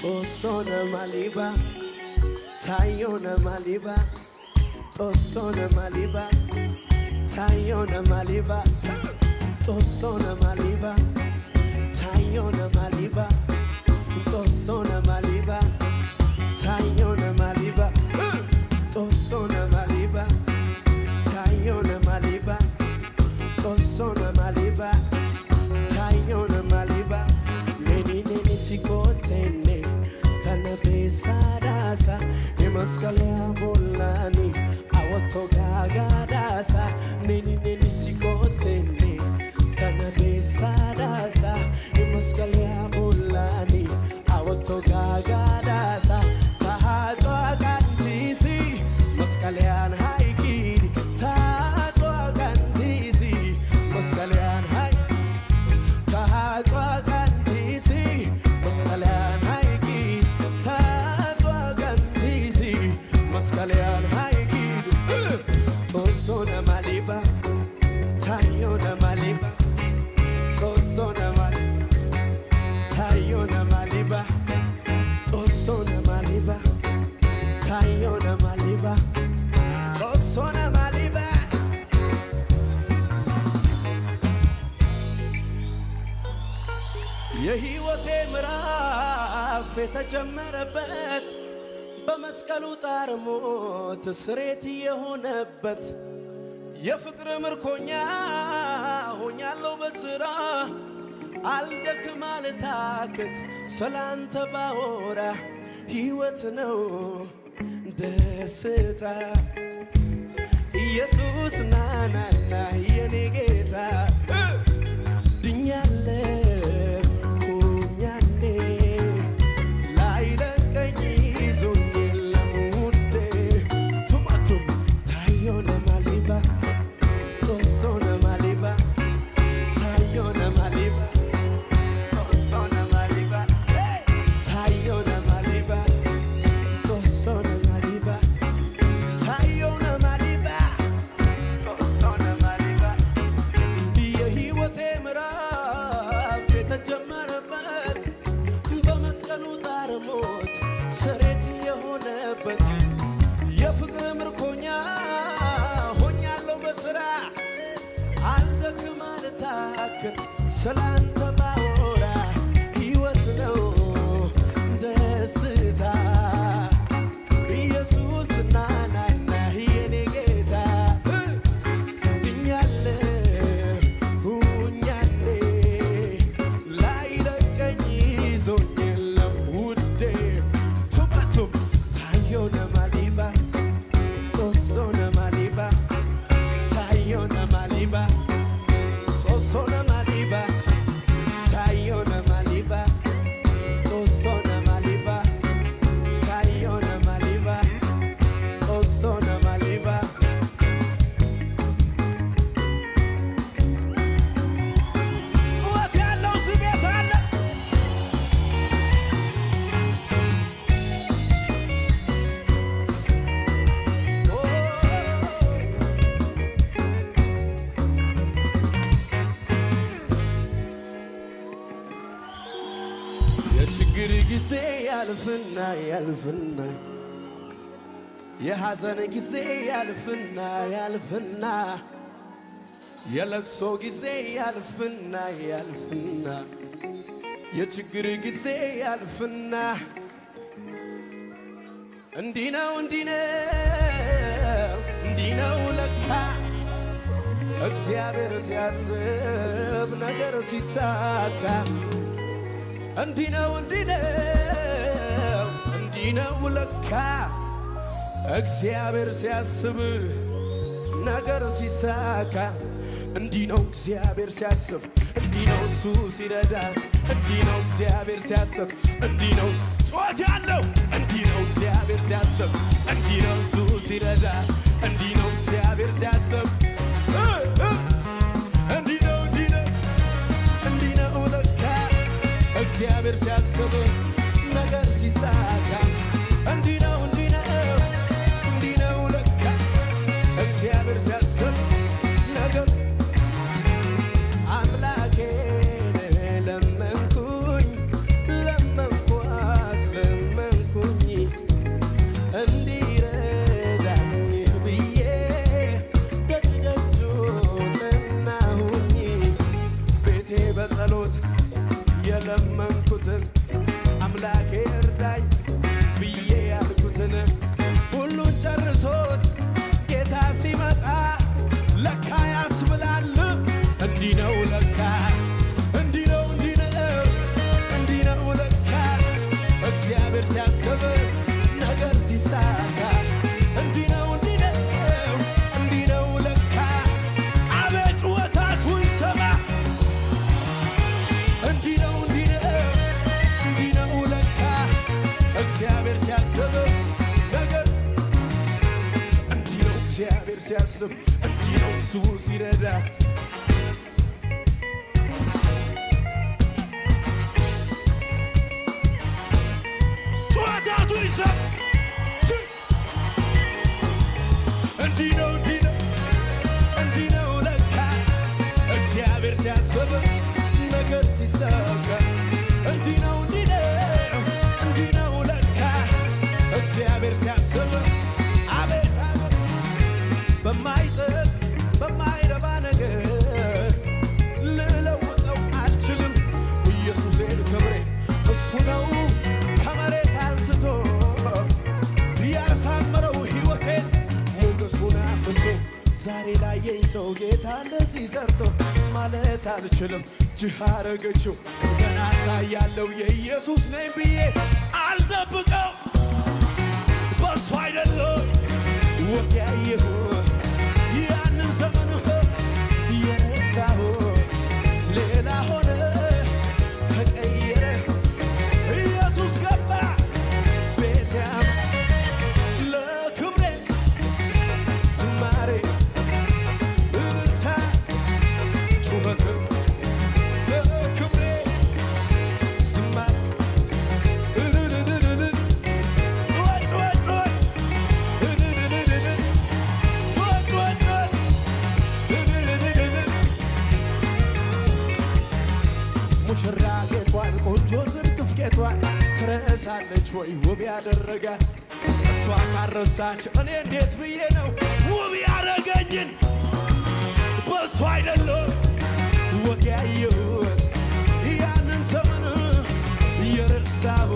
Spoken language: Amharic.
Tosona maliba, tayona maliba. Tosona maliba, tayona maliba. Tosona maliba, tayona maliba. Tosona maliba, tayona maliba. Tosona maliba, tayona maliba. Tosona maliba, tayona maliba. Neni neni sikotene, tanabe sadasa. Nemaskale abolani, awoto gagadasa. Neni neni sikotene, tanabe sadasa. Nemaskale abolani, awoto gagadasa. Tahato agandisi, maskalean haikidi. Tahato agandisi, maskalean haikidi. Tahato agandisi, maskalean haikidi. Tahato agandisi, maskalean haikidi. Tosona maliba, tayona maliba. Tosona maliba, tayona maliba. Tosona maliba, tayona maliba. Tosona maliba. የሕይወቴ ምዕራፍ የተጀመረበት በመስቀሉ ጣር ሞት ስሬት የሆነበት የፍቅር ምርኮኛ ሆኛለሁ በሥራ አልደክም አልታክት ስላንተ ባወራ ሕይወት ነው ደስታ ኢየሱስ ናናና የኔ ጌታ ድኛለሁ ሁኛኔ ላይለቀኝ ይዞኝ የለም ውዴ ቱማቱም ታዮነ ማሊባ ቶሶነ ማሊባ ታዮነ ማሊባ ቶሶነ ማሊባ ታዮነ ማሊባ ቶሶነ ማሊባ ታዮነ ማሊባ ቶሶነ ማሊባ የሕይወቴ ምዕራፍ የተጀመረበት በመስቀሉ ጣር ሞት ስሬት የሆነበት የፍቅር ምርኮኛ ሆኛለሁ በሥራ አልደክም አልታክት ስላንተ ባወራ ሕይወት ነው ደስታ ኢየሱስ ናናና የኔ ጌታ ድኛለሁ ሁኛኔ ላይለቀኝ ይዞኝ የለም ውዴ ቱማቱም ታዮነ ማሊባ ቶሶነ ማሊባ ታዮነ ማሊባ ቶሶነ ማሊባ ታዮነ ማሊባ ቶሶነ ማሊባ ታዮነ ማሊባ ቶሶነ ማሊባ ጩኸት ያለው ስሜት አለ የችግር ጊዜ ያልፍና ያልፍና የሐዘን ጊዜ ያልፍና ያልፍና የለቅሶ ጊዜ ያልፍና ያልፍና የችግር ጊዜ ያልፍና እንዲህ ነው እንዲህ ነው እንዲህ ነው ለካ እግዚአብሔር ሲያስብ ነገር ሲሳካ እንዲህ ነው እንዲህ ነው እንዲህ ነው ለካ እግዚአብሔር ሲያስብ ነገር ሲሳካ እንዲህ ነው እግዚአብሔር ሲያስብ እንዲህ ነው እሱ ሲረዳ እንዲህ ነው እግዚአብሔር ሲያስብ እንዲህ ነው ጩኸት ያለው እንዲህ ነው እግዚአብሔር ሲያስብ እንዲህ ነው እሱ ሲረዳ እንዲህ ነው እግዚአብሔር ሲያስብ እንዲህ ነው እንዲህ ነው እንዲህ ነው ለካ እግዚአብሔር ሲያስብ ነገር ሲሳካ እንዲህ ነው እንዲህ ነው እንዲህ ነው ለካ እግዚአብሔር ሲያስብ ነገር አምላኬን ለመንኩኝ ለመንኩ ሲያስብ እንዲህ ነው እሱ ሲረዳ ጩኸታቱ ይሰማ እንዲህ ነው እንዲህ ነው ለካ እግዚአብሔር ሲያስብ ነገር ሲሳካ እንዲህ ነው ለካ እግዚአብሔር ሲያስብ አቤት አቤት በማይጠቅ በማይረባ ነገር ልለውጠው አልችልም ኢየሱሴን ክብሬን እሱ ነው ከመሬት አንስቶ ያሳመረው ሕይወቴን ሞገሱን አፍሶ ዛሬ ላየኝ ሰው ጌታ እንደዚህ ሰርቶ ማለት አልችልም ጅህ አረገችው ገና ሳያለው የኢየሱስ ነኝ ብዬ አልደብቀው በሱ አይደለም ወግ ያየሁ ያንን ዘመን የረሳሁ ሌላ ሆነ ተቀየረ ኢየሱስ ገባ ቤቴም ለክብሬ ዝማሬ እልልታ ጩኸት ለክብሬ ዝማሬ ሙሽራ ጌጧን ቆንጆ ዝርግፍ ጌጧን ትረሳለች ወይ ውብ ያደረጋት እሷ ካረሳች እኔ እንዴት ብዬ ነው ውብ ያረገኝን በእሷ አይደለም ወግ ያየሁት ያንን ዘመን የረሳሁ